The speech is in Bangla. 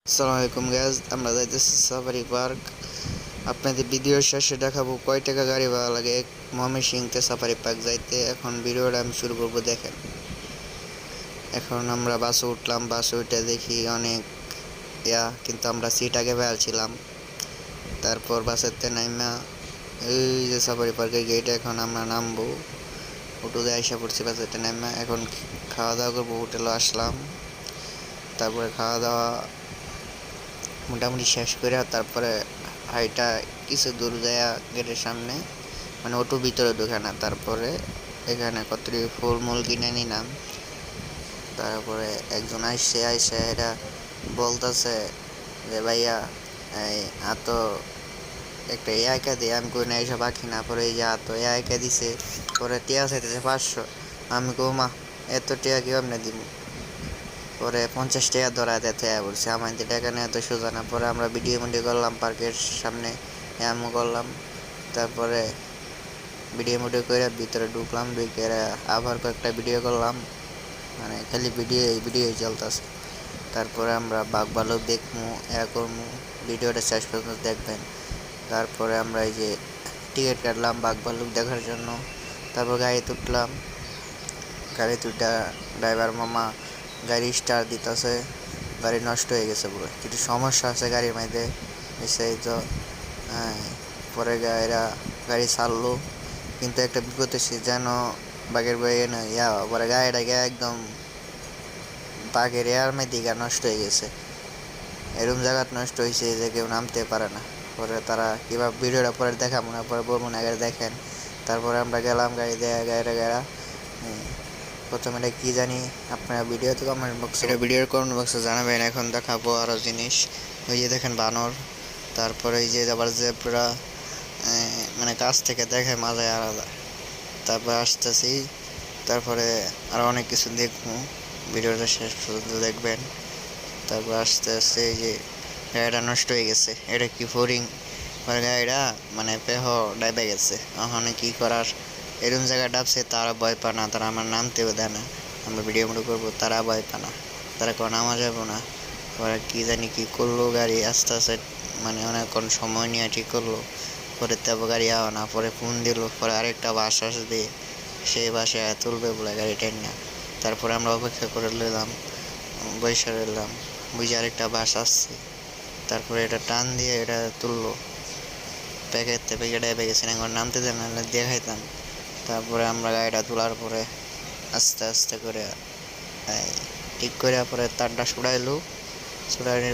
আসসালামু আলাইকুম গাইজ, আমরা যাইতেছি সাফারি পার্ক। আপনাদের ভিডিওর শেষে দেখাবো কয় টাকা গাড়ি ভাড়া লাগে ময়মনসিংহে সাফারি পার্ক যাইতে। এখন ভিডিওটা আমি শুরু করবো, দেখেন। এখন আমরা বাসে উঠলাম, বাসে উঠে দেখি অনেক কিন্তু আমরা সিট আগে পেয়েছিলাম। তারপর বাসেতে নাইমা এই যে সাফারি পার্কের গেট, এখন আমরা নামবো। হোটেলে আইসা পড়ছি বাসেতে নাইমা। এখন খাওয়া দাওয়া করবো, হোটেলে আসলাম। তারপরে খাওয়া দাওয়া মোটামুটি শেষ করে তারপরে হাইটা কিছু দূর যায় গেটের সামনে, মানে অটো ভিতরে ঢুকে না। তারপরে এখানে কতটি ফলমূল কিনে নিলাম। তারপরে একজন আইসে এরা বলতেছে যে ভাইয়া এই এত একটা একা দিয়ে, আমি কই না এইসব আঁকি না। পরে এই যে এত একা দিছে, পরে টিয়া চাইতেছে 500। আমি কো মা এত টিয়া কি আপনি দিব? পরে 50 টাকা ধরা দিতে বলছে, আমাদের টাকা নিয়ে এত সোজা না। পরে আমরা ভিডিও করলাম পার্কের সামনে, এমও করলাম। তারপরে ভিডিও করে ভিতরে ঢুকলাম, ঢুকে আবার কয়েকটা ভিডিও করলাম, মানে খালি ভিডিও চলতেছে। তারপরে আমরা বাঘ ভালুক দেখবো, করবো, ভিডিওটা শেষ পর্যন্ত দেখবেন। তারপরে আমরা এই যে টিকিট কাটলাম বাঘ ভালুক দেখার জন্য। তারপর গাড়িতে উঠলাম, গাড়িতে উঠা ড্রাইভার মামা গাড়ি স্টার্ট দিতেছে। গাড়ি নষ্ট হয়ে গেছে, পুরো কিছু সমস্যা আছে গাড়ির মধ্যে, বিস্তারিত। পরে গাড়ি ছাড়লো, কিন্তু একটা বিপদ হয়েছে, যেন বাঘের বয়ে না পরে গাড়িটাকে একদম বাঘের এয়ার মধ্যে নষ্ট হয়ে গেছে। এরকম জায়গায় নষ্ট হয়েছে যে কেউ নামতে পারে না। পরে তারা কীভাবে ভিডিওটা পরে দেখাবো না, পরে বলবো না, গাড়ি দেখেন। তারপরে আমরা গেলাম, গাড়ি দেয়া গাড়িটা প্রথমে এটা কী জানি, আপনারা ভিডিওতে ভিডিওর কমেন্ট বক্সে জানাবেন। এখন দেখাবো আরও জিনিস। ওই যে দেখেন বানর, তারপরে এই যে আবার জেব্রা, মানে কাছ থেকে দেখে মজাই আলাদা। তারপরে আসতেছি, তারপরে আরও অনেক কিছু দেখবো, ভিডিওটা শেষ পর্যন্ত দেখবেন। তারপর আস্তে আস্তে এই যে গাড়িটা নষ্ট হয়ে গেছে, এটা কি ফোরিং, গাড়িটা মানে পেহ ডাইবে গেছে। ওখানে কী করার, এরকম জায়গায় ডাবছে, তারা ভয় পায় না, তারা আমার নামতেও দেয় না। আমরা ভিডিও করবো, তারা ভয় পায় না, তারা কোনো নামা যাবো না। ওরা কী জানি কী করলো, গাড়ি আস্তে আস্তে মানে অনেকক্ষণ সময় নিয়ে ঠিক করলো। পরে তারপর গাড়ি আওয়া না, পরে ফোন দিল, পরে আরেকটা বাস আসবে, সেই বাসে তুলবে বলে গাড়ি টেনে। তারপরে আমরা অপেক্ষা করে নিলাম, বৈশা রইলাম, বুঝে আরেকটা বাস আসছে। তারপরে এটা টান দিয়ে এটা তুললো, প্যাকেটে গেছে, এখন নামতে দেন না, দেখাইতাম। তারপরে আমরা গাড়িটা তোলার পরে আস্তে আস্তে করে ঠিক করে পরে তারটা ছুড়াইলো, ছুড়াইলে